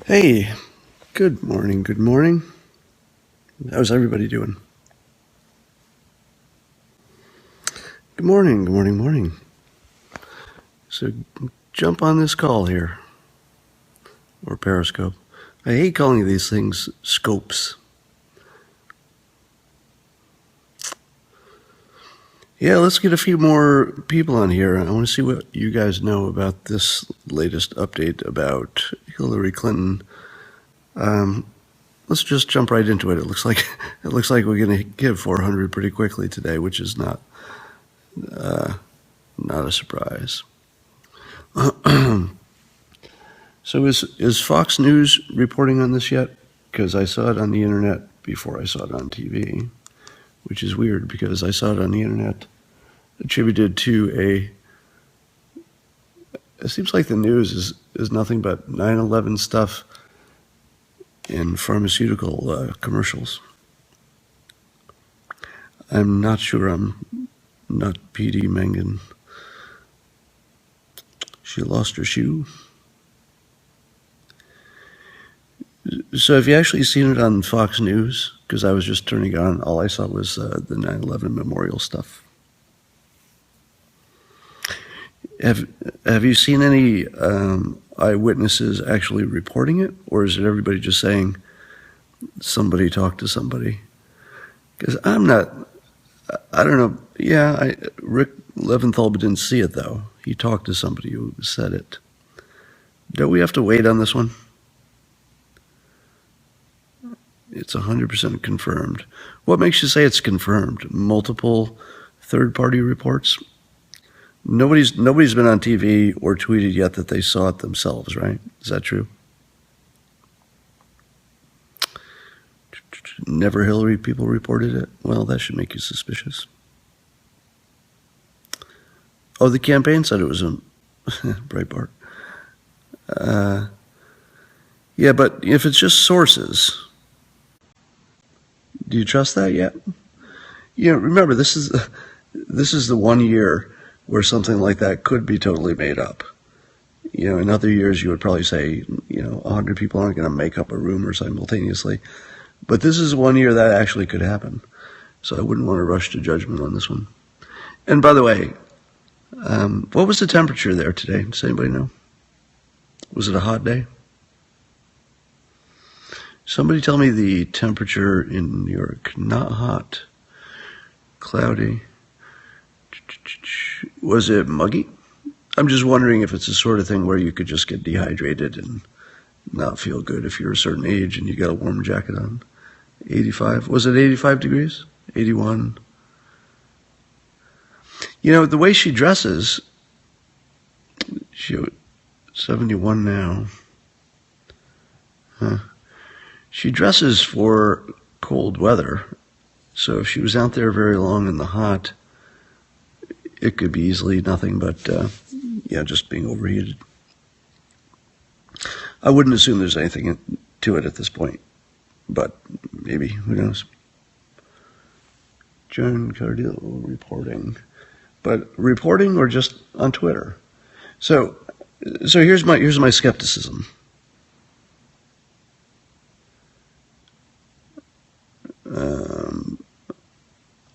Hey, good morning, good morning. How's everybody doing? Good morning, good morning, morning. So jump on this call here, or Periscope. I hate calling these things scopes. Yeah, let's get a few more people on here. I want to see what you guys know about this latest update about Hillary Clinton. Let's just jump right into it. It looks like we're going to give 400 pretty quickly today, which is not a surprise. So is Fox News reporting on this yet? Because I saw it on the internet before I saw it on TV, which is weird because I saw it on the internet attributed to it seems like the news is nothing but 9/11 stuff in pharmaceutical commercials. I'm not sure I'm not P.D. Mengen. She lost her shoe. So have you actually seen it on Fox News? Because I was just turning it on. All I saw was the 9/11 memorial stuff. Have you seen any eyewitnesses actually reporting it? Or is it everybody just saying somebody talked to somebody? Because I don't know. Yeah, Rick Leventhal didn't see it, though. He talked to somebody who said it. Don't we have to wait on this one? It's 100% confirmed. What makes you say it's confirmed? Multiple third-party reports? Nobody's been on TV or tweeted yet that they saw it themselves, right? Is that true? Never Hillary people reported it? Well, that should make you suspicious. Oh, the campaign said it was a Breitbart. Yeah, but if it's just sources, do you trust that yet? You know, remember, this is the 1 year where something like that could be totally made up. You know, in other years, you would probably say, 100 people aren't going to make up a rumor simultaneously. But this is 1 year that actually could happen. So I wouldn't want to rush to judgment on this one. And by the way, what was the temperature there today? Does anybody know? Was it a hot day? Somebody tell me the temperature in New York. Not hot. Cloudy. Was it muggy? I'm just wondering if it's the sort of thing where you could just get dehydrated and not feel good if you're a certain age and you got a warm jacket on. 85. Was it 85 degrees? 81. You know, the way she dresses, she 71 now. Huh. She dresses for cold weather. So if she was out there very long in the hot, it could be easily nothing but, just being overheated. I wouldn't assume there's anything to it at this point, but maybe, who knows? Joan Cardillo reporting. But reporting or just on Twitter? So here's my skepticism.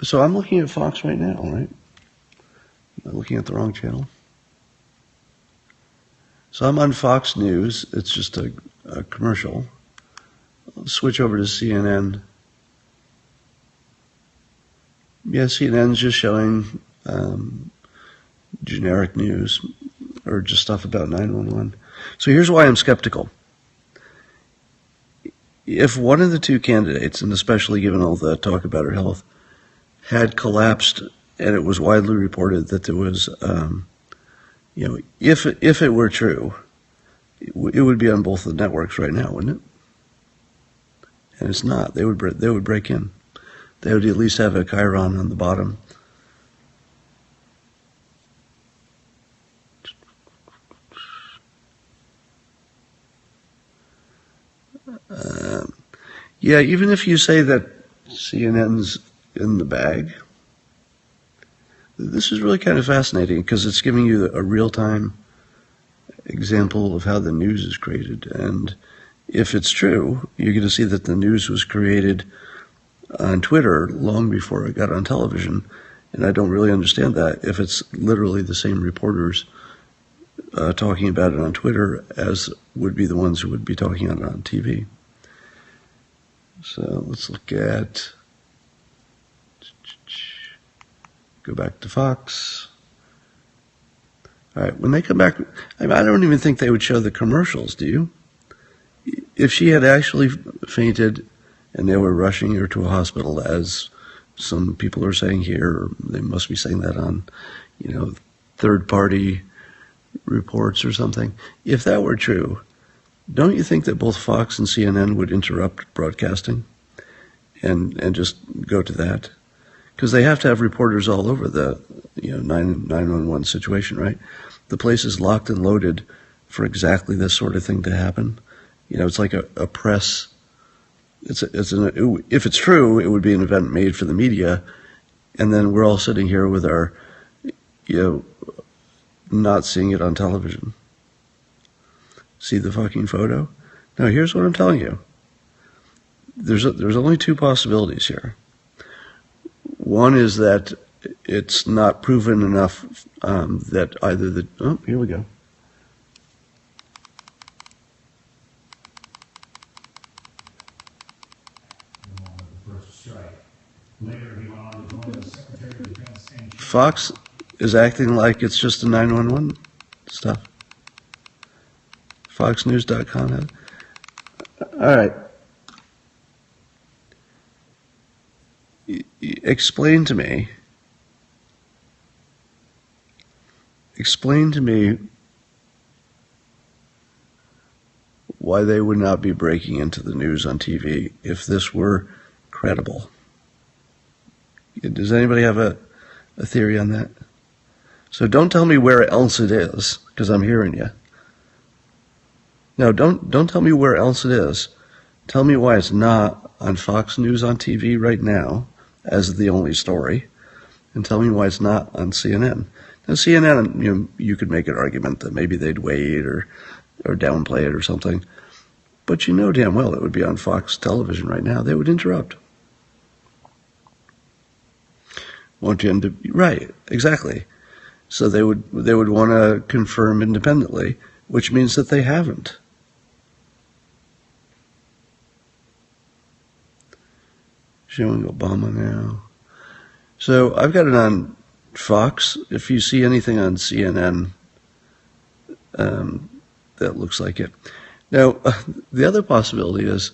So I'm looking at Fox right now, right? I'm looking at the wrong channel. So I'm on Fox News. It's just a commercial. I'll switch over to CNN. Yeah, CNN's just showing generic news or just stuff about 911. So here's why I'm skeptical. If one of the two candidates, and especially given all the talk about her health, had collapsed and it was widely reported that there was, if it were true, it would be on both the networks right now, wouldn't it? And it's not. They would break in. They would at least have a chyron on the bottom. Yeah, even if you say that CNN's in the bag, this is really kind of fascinating because it's giving you a real-time example of how the news is created. And If it's true, you're going to see that the news was created on Twitter long before it got on television, and I don't really understand that if it's literally the same reporters talking about it on Twitter as would be the ones who would be talking about it on TV. So let's look at, go back to Fox. All right, when they come back, I don't even think they would show the commercials, do you? If she had actually fainted and they were rushing her to a hospital, as some people are saying here, or they must be saying that on, third-party reports or something. If that were true, don't you think that both Fox and CNN would interrupt broadcasting and just go to that? Because they have to have reporters all over the 911 situation, right? The place is locked and loaded for exactly this sort of thing to happen. It's like a press. If it's true, it would be an event made for the media, and then we're all sitting here with our, not seeing it on television. See the fucking photo? Now, here's what I'm telling you. There's only two possibilities here. One is that it's not proven enough that either the... Oh, here we go. Fox is acting like it's just a 911 stuff. FoxNews.com. All right. Explain to me why they would not be breaking into the news on TV if this were credible. Does anybody have a theory on that? So don't tell me where else it is, because I'm hearing you. No, don't tell me where else it is. Tell me why it's not on Fox News on TV right now as the only story, and tell me why it's not on CNN. Now, CNN, you could make an argument that maybe they'd wait or downplay it or something, but damn well it would be on Fox television right now. They would interrupt. Won't you? Right, exactly. So they would want to confirm independently, which means that they haven't. Showing Obama now. So I've got it on Fox. If you see anything on CNN, that looks like it. Now, the other possibility is,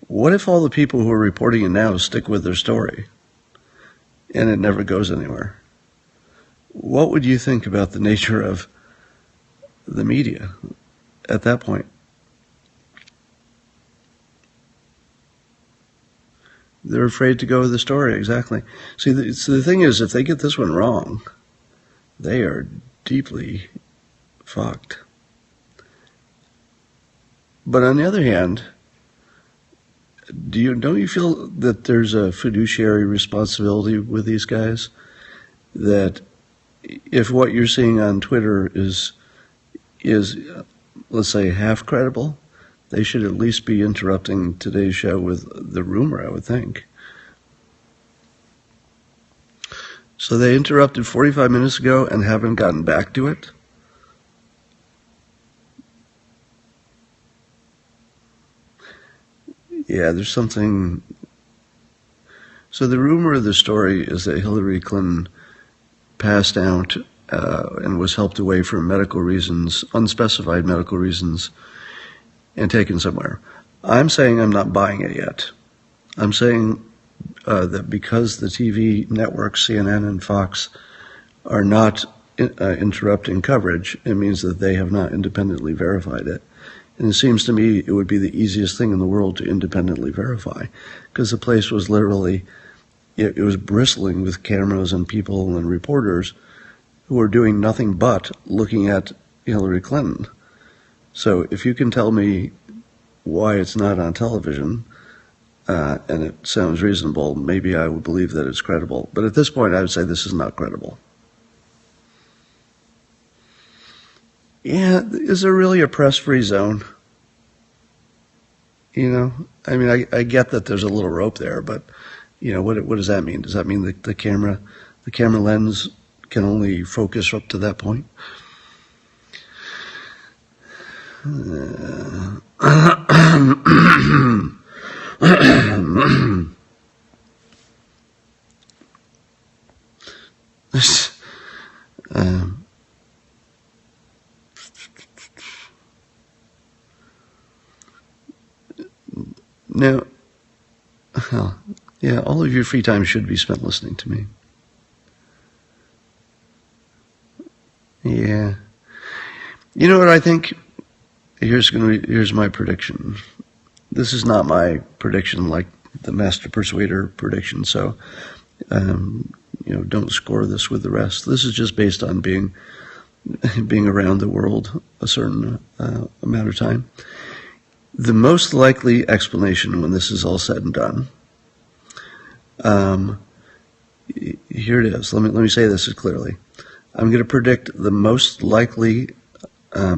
what if all the people who are reporting it now stick with their story and it never goes anywhere? What would you think about the nature of the media at that point? They're afraid to go with the story, exactly. See, the thing is, if they get this one wrong, they are deeply fucked. But on the other hand, don't you feel that there's a fiduciary responsibility with these guys? That if what you're seeing on Twitter is let's say half credible, they should at least be interrupting today's show with the rumor, I would think. So they interrupted 45 minutes ago and haven't gotten back to it? Yeah, there's something. So the rumor of the story is that Hillary Clinton passed out and was helped away for medical reasons, unspecified medical reasons, and taken somewhere. I'm saying I'm not buying it yet. I'm saying that because the TV networks, CNN and Fox, are not interrupting coverage, it means that they have not independently verified it. And it seems to me it would be the easiest thing in the world to independently verify, because the place was literally, it was bristling with cameras and people and reporters who were doing nothing but looking at Hillary Clinton. So if you can tell me why it's not on television, and it sounds reasonable, maybe I would believe that it's credible. But at this point, I would say this is not credible. Yeah, is there really a press-free zone? You know, I mean, I get that there's a little rope there, but you know, what does that mean? Does that mean that the camera lens can only focus up to that point? Now, well, yeah, all of your free time should be spent listening to me. Yeah. You know what I think? Here's my prediction. This is not my prediction like the Master Persuader prediction, so don't score this with the rest. This is just based on being around the world a certain amount of time. The most likely explanation when this is all said and done, here it is. Let me say this as clearly. I'm going to predict the most likely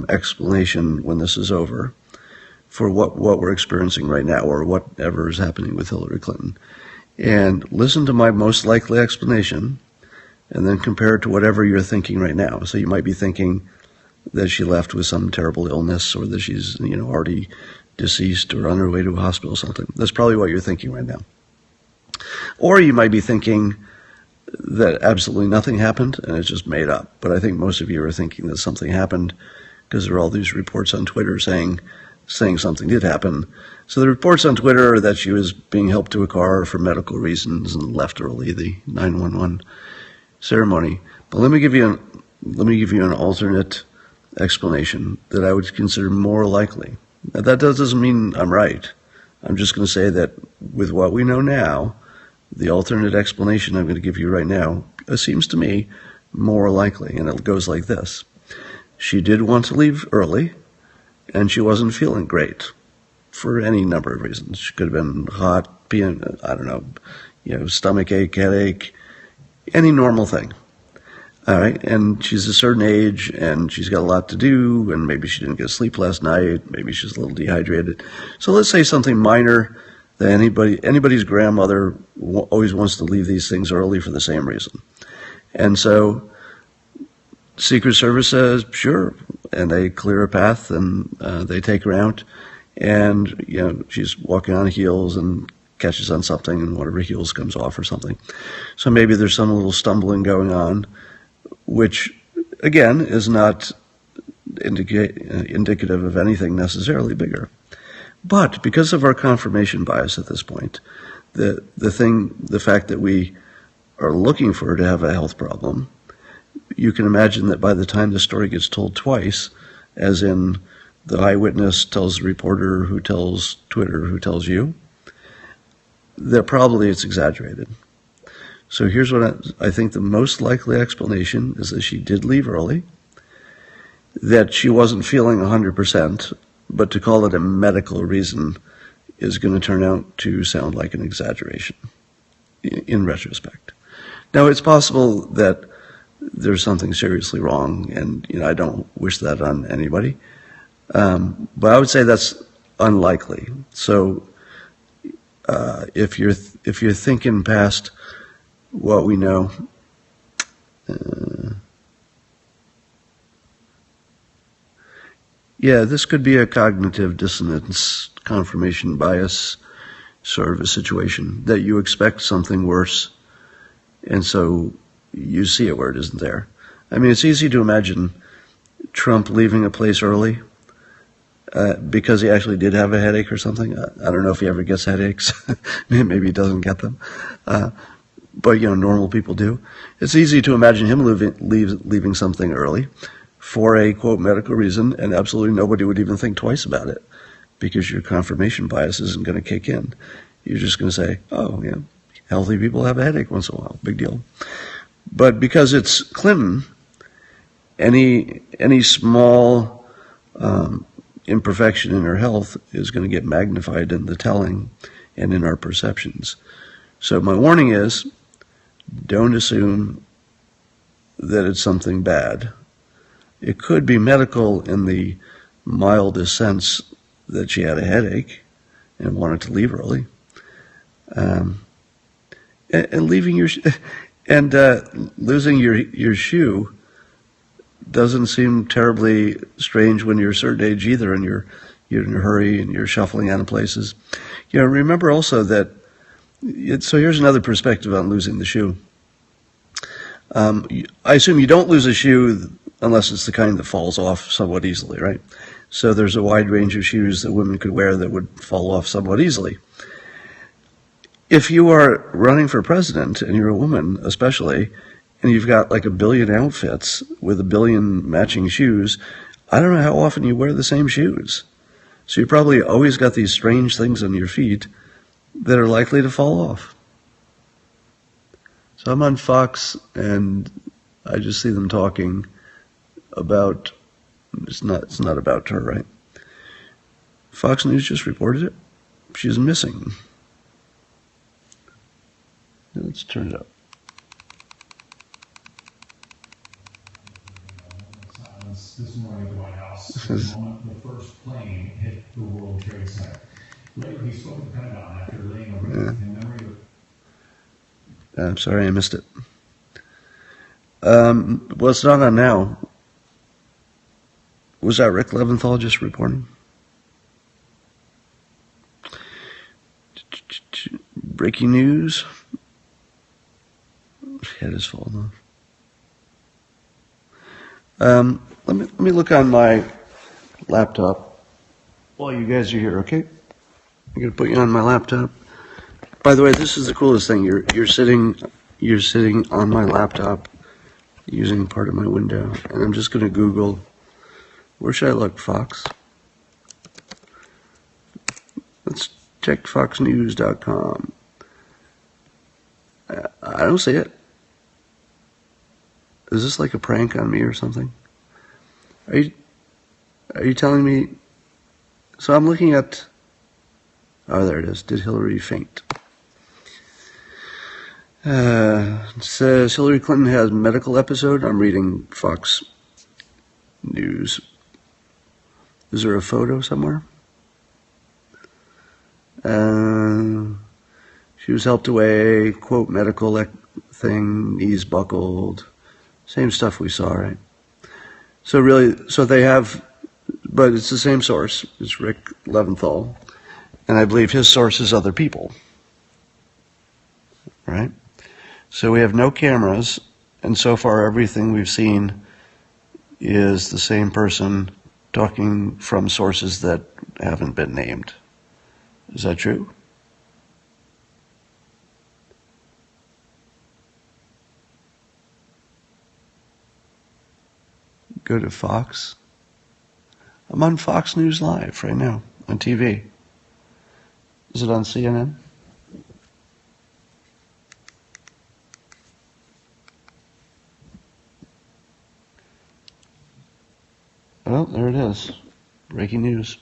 explanation when this is over for what we're experiencing right now, or whatever is happening with Hillary Clinton. And listen to my most likely explanation, and then compare it to whatever you're thinking right now. So you might be thinking that she left with some terrible illness, or that she's already deceased or on her way to a hospital or something. That's probably what you're thinking right now. Or you might be thinking that absolutely nothing happened and it's just made up. But I think most of you are thinking that something happened because there are all these reports on Twitter saying something did happen. So the reports on Twitter are that she was being helped to a car for medical reasons and left early, the 911 ceremony. But let me give you an alternate explanation that I would consider more likely. Now, that doesn't mean I'm right. I'm just going to say that with what we know now, the alternate explanation I'm going to give you right now seems to me more likely, and it goes like this. She did want to leave early, and she wasn't feeling great for any number of reasons. She could have been hot, I don't know, stomach ache, headache, any normal thing. All right, and she's a certain age, and she's got a lot to do, and maybe she didn't get sleep last night, maybe she's a little dehydrated. So let's say something minor that anybody's grandmother always wants to leave these things early for the same reason. And so Secret Service says, sure, and they clear a path, and they take her out, and she's walking on heels and catches on something, and one of her heels comes off or something. So maybe there's some little stumbling going on, which, again, is not indicative of anything necessarily bigger. But because of our confirmation bias at this point, the fact that we are looking for her to have a health problem, you can imagine that by the time the story gets told twice, as in the eyewitness tells the reporter who tells Twitter who tells you, that probably it's exaggerated. So here's what I think the most likely explanation is: that she did leave early, that she wasn't feeling 100%, but to call it a medical reason is going to turn out to sound like an exaggeration in retrospect. Now, it's possible that there's something seriously wrong, and I don't wish that on anybody, but I would say that's unlikely. So if you're thinking past what we know, this could be a cognitive dissonance, confirmation bias sort of a situation, that you expect something worse, and so you see it where it isn't there. I mean, it's easy to imagine Trump leaving a place early because he actually did have a headache or something. I don't know if he ever gets headaches. Maybe he doesn't get them. But normal people do. It's easy to imagine him leaving something early for a, quote, medical reason, and absolutely nobody would even think twice about it, because your confirmation bias isn't going to kick in. You're just going to say, oh, yeah, healthy people have a headache once in a while, big deal. But because it's Clinton, any small imperfection in her health is going to get magnified in the telling and in our perceptions. So my warning is, don't assume that it's something bad. It could be medical in the mildest sense that she had a headache and wanted to leave early. And leaving your and losing your shoe doesn't seem terribly strange when you're a certain age either, and you're in a hurry and you're shuffling out of places. Remember also that. So here's another perspective on losing the shoe. I assume you don't lose a shoe unless it's the kind that falls off somewhat easily, right? So there's a wide range of shoes that women could wear that would fall off somewhat easily. If you are running for president, and you're a woman especially, and you've got like 1 billion outfits with 1 billion matching shoes, I don't know how often you wear the same shoes. So you probably always got these strange things on your feet that are likely to fall off. So I'm on Fox, and I just see them talking about, it's not about her, right? Fox News just reported it. She's missing. Let's turn it up. This morning at the White House, the moment the first plane hit the World Trade Center. Later, he spoke to the Pentagon after laying a wreath in memory of... I'm sorry, I missed it. Well, it's not on now. Was that Rick Leventhal just reporting? Breaking news. Head is falling off. Let me look on my laptop while you guys are here, okay? I'm gonna put you on my laptop. By the way, this is the coolest thing. You're sitting on my laptop using part of my window, and I'm just gonna Google. Where should I look, Fox? Let's check foxnews.com. I don't see it. Is this like a prank on me or something? Are you telling me? So I'm looking at. Oh, there it is. Did Hillary faint? It says Hillary Clinton has medical episode. I'm reading Fox News. Is there a photo somewhere? She was helped away. Quote, medical thing, knees buckled. Same stuff we saw, right? So really, so they have, but it's the same source. It's Rick Leventhal. And I believe his source is other people. Right? So we have no cameras, and so far everything we've seen is the same person talking from sources that haven't been named. Is that true? Go to Fox. I'm on Fox News Live right now on TV. Is it on CNN? Oh, there it is. Breaking news.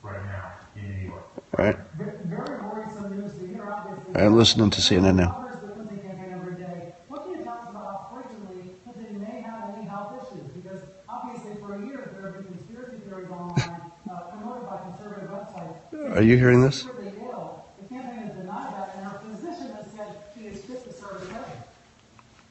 Right now in New York. All right. Very worrisome news to hear, obviously. I'm listening to CNN now. What can you tell us about how frequently Clinton may have any health issues? Because obviously for a year there have been conspiracy theories online promoted by conservative websites. Are you hearing this? The campaign has denied that, and her physician has said she is fit to serve as president.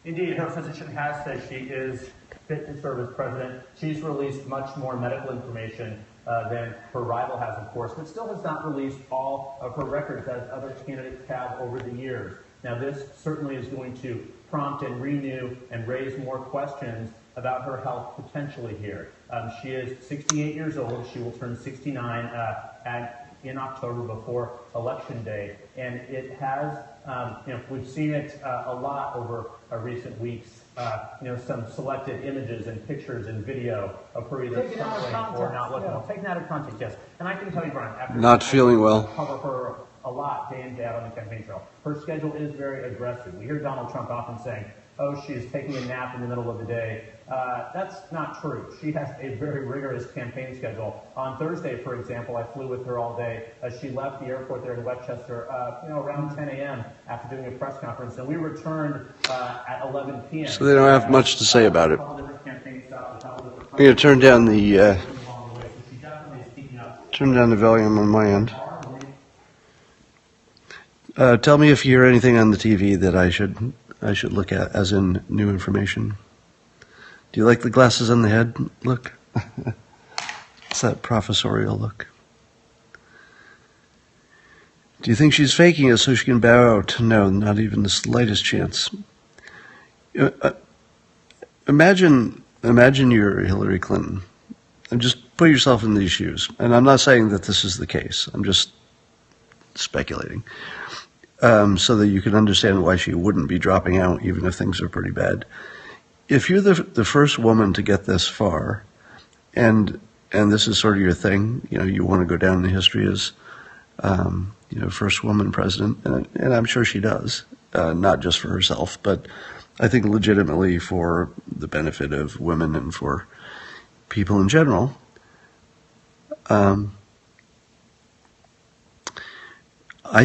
Indeed, her physician has said she is fit to serve as president. She's released much more medical information than her rival has, of course, but still has not released all of her records as other candidates have over the years. Now, this certainly is going to prompt and renew and raise more questions about her health potentially here. She is 68 years old. She will turn 69 in October before Election Day. And it has, we've seen it a lot over recent weeks. Some selected images and pictures and video of her either stumbling or not looking well. Taken out of context, yes. And I can tell you, Brian, after Not feeling well. cover her a lot day in, day out on the campaign trail. Her schedule is very aggressive. We hear Donald Trump often saying, oh, she's taking a nap in the middle of the day. That's not true. She has a very rigorous campaign schedule. On Thursday, for example, I flew with her all day. She left the airport there in Westchester, around 10 a.m. after doing a press conference, and we returned at 11 p.m. So they don't have much to say about it. All different campaign styles. going to turn down the along the way. So she definitely is speaking up. turn down the volume on my end. Tell me if you hear anything on the TV that I should look at, as in new information. Do you like the glasses on the head look? It's that professorial look. Do you think she's faking it so she can bow out? No, not even the slightest chance. Imagine you're Hillary Clinton, and just put yourself in these shoes. And I'm not saying that this is the case. I'm just speculating, so that you can understand why she wouldn't be dropping out, even if things are pretty bad. If you're the first woman to get this far, and this is sort of your thing, you want to go down in history as first woman president, and I'm sure she does, not just for herself, but I think legitimately for the benefit of women and for people in general. I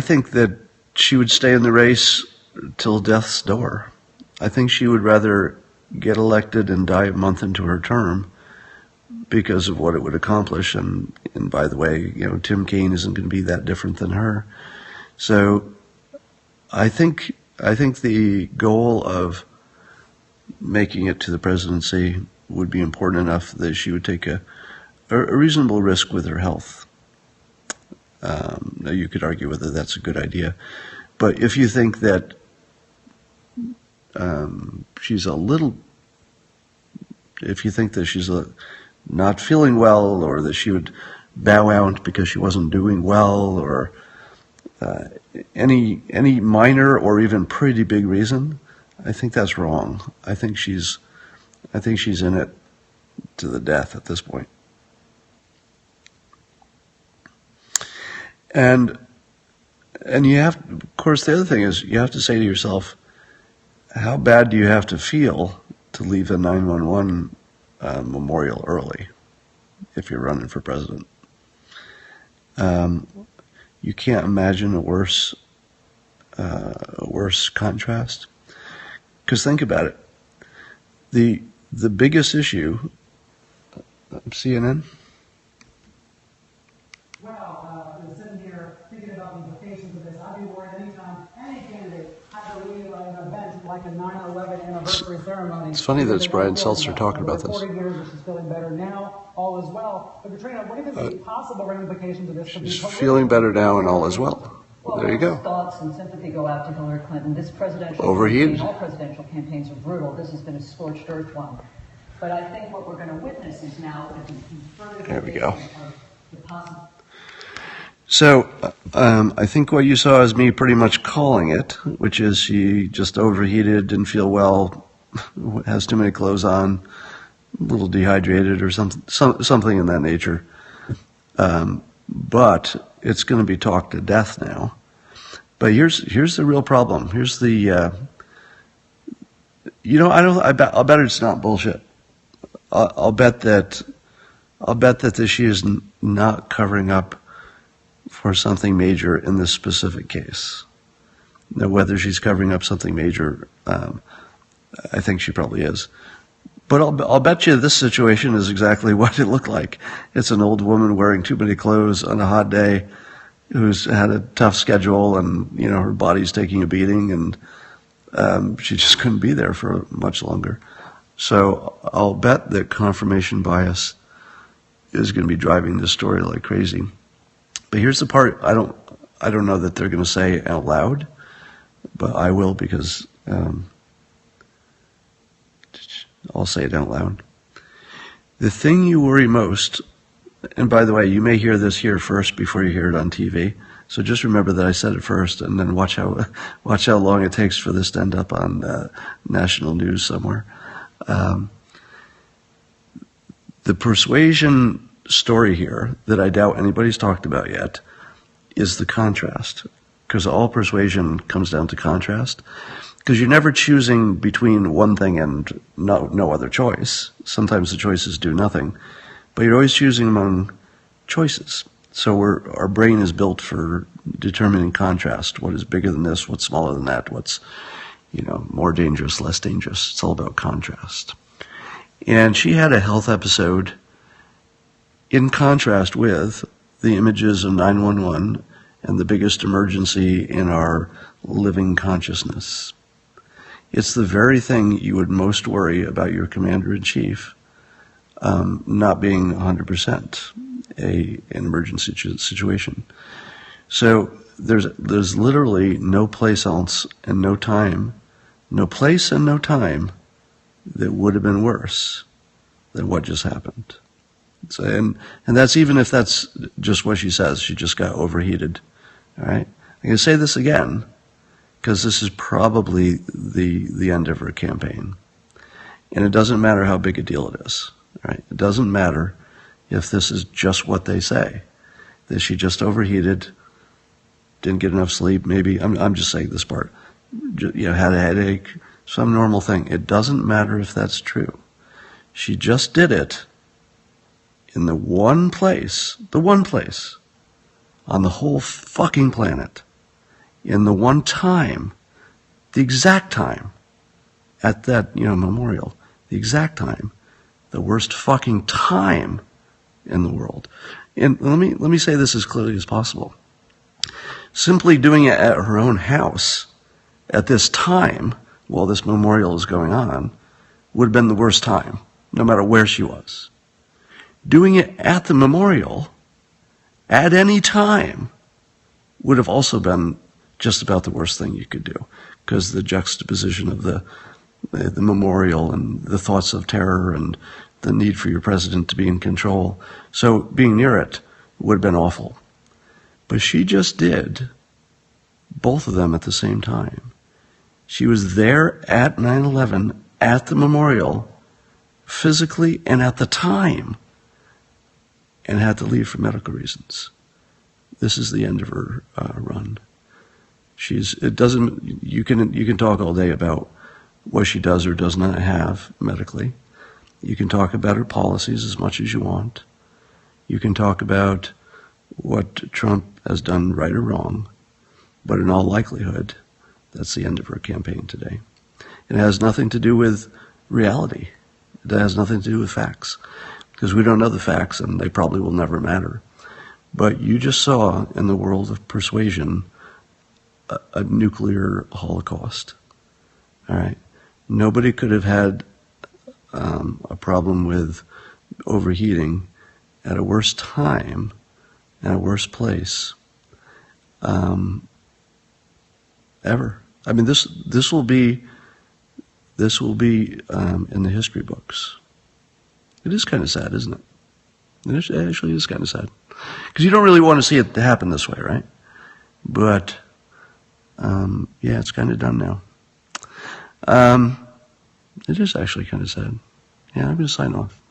think that she would stay in the race till death's door. I think she would rather get elected and die a month into her term because of what it would accomplish. And by the way, Tim Kaine isn't going to be that different than her. So I think the goal of making it to the presidency would be important enough that she would take a reasonable risk with her health. Now you could argue whether that's a good idea, but if you think that she's not feeling well, or that she would bow out because she wasn't doing well, or any minor or even pretty big reason, I think that's wrong. I think she's in it to the death at this point. And you have, of course, the other thing is you have to say to yourself, how bad do you have to feel to leave a 911 memorial early if you're running for president? You can't imagine a worse contrast. Because think about it. The biggest issue, CNN? Well, sitting here thinking about the implications of this, I'd be worried anytime any candidate had to leave an event like a 9/11 anniversary ceremony. It's funny that it's Brian Seltzer talking about this. 40 years, she's feeling better now, all is well. But Katrina, what do you think the possible ramifications of this could be? She's feeling better now and all is well. There you go. Thoughts and sympathy go out to Hillary Clinton. This presidential Overheated. campaign, all presidential campaigns are brutal. This has been a scorched earth one. But I think what we're going to witness is now There we go. So I think what you saw is me pretty much calling it, which is she just overheated, didn't feel well, has too many clothes on, a little dehydrated or something in that nature. But it's going to be talked to death now. But here's the real problem. Here's the I'll bet it's not bullshit. I'll bet that she is not covering up for something major in this specific case. Now, whether she's covering up something major, I think she probably is. But I'll bet you this situation is exactly what it looked like. It's an old woman wearing too many clothes on a hot day, who's had a tough schedule, and her body's taking a beating, and she just couldn't be there for much longer. So I'll bet that confirmation bias is going to be driving this story like crazy. But here's the part I don't know that they're going to say out loud, but I will, because I'll say it out loud. The thing you worry most, and by the way, you may hear this here first before you hear it on TV, so just remember that I said it first, and then watch how long it takes for this to end up on national news somewhere. The Persuasion story here that I doubt anybody's talked about yet is the contrast, because all persuasion comes down to contrast. Because you're never choosing between one thing and no other choice. Sometimes the choices do nothing, but you're always choosing among choices. So our brain is built for determining contrast. What is bigger than this? What's smaller than that? What's more dangerous, less dangerous? It's all about contrast. And she had a health episode in contrast with the images of 911 and the biggest emergency in our living consciousness. It's the very thing you would most worry about your commander-in-chief not being 100% an emergency situation. So there's literally no place else and no time, no place and no time that would have been worse than what just happened. So, and that's even if that's just what she says. She just got overheated. All right. I can say this again because this is probably the end of her campaign. And it doesn't matter how big a deal it is. All right. It doesn't matter if this is just what they say, that she just overheated, didn't get enough sleep, maybe, I'm just saying this part, had a headache, some normal thing. It doesn't matter if that's true. She just did it in the one place on the whole fucking planet, in the one time, the exact time, at that, memorial, the exact time, the worst fucking time in the world. And let me say this as clearly as possible. Simply doing it at her own house at this time, while this memorial is going on, would have been the worst time, no matter where she was. Doing it at the memorial, at any time, would have also been just about the worst thing you could do, because the juxtaposition of the memorial and the thoughts of terror and the need for your president to be in control. So being near it would have been awful. But she just did both of them at the same time. She was there at 9/11, at the memorial, physically and at the time, and had to leave for medical reasons. This is the end of her run. You can talk all day about what she does or does not have medically. You can talk about her policies as much as you want. You can talk about what Trump has done right or wrong. But in all likelihood, that's the end of her campaign today. It has nothing to do with reality. It has nothing to do with facts. Because we don't know the facts, and they probably will never matter. But you just saw in the world of persuasion a nuclear holocaust. All right? Nobody could have had a problem with overheating at a worse time, at a worse place, ever. I mean, this will be in the history books. It is kind of sad, isn't it? It actually is kind of sad, because you don't really want to see it happen this way, right? But yeah, it's kind of done now. It is actually kind of sad. Yeah, I'm going to sign off.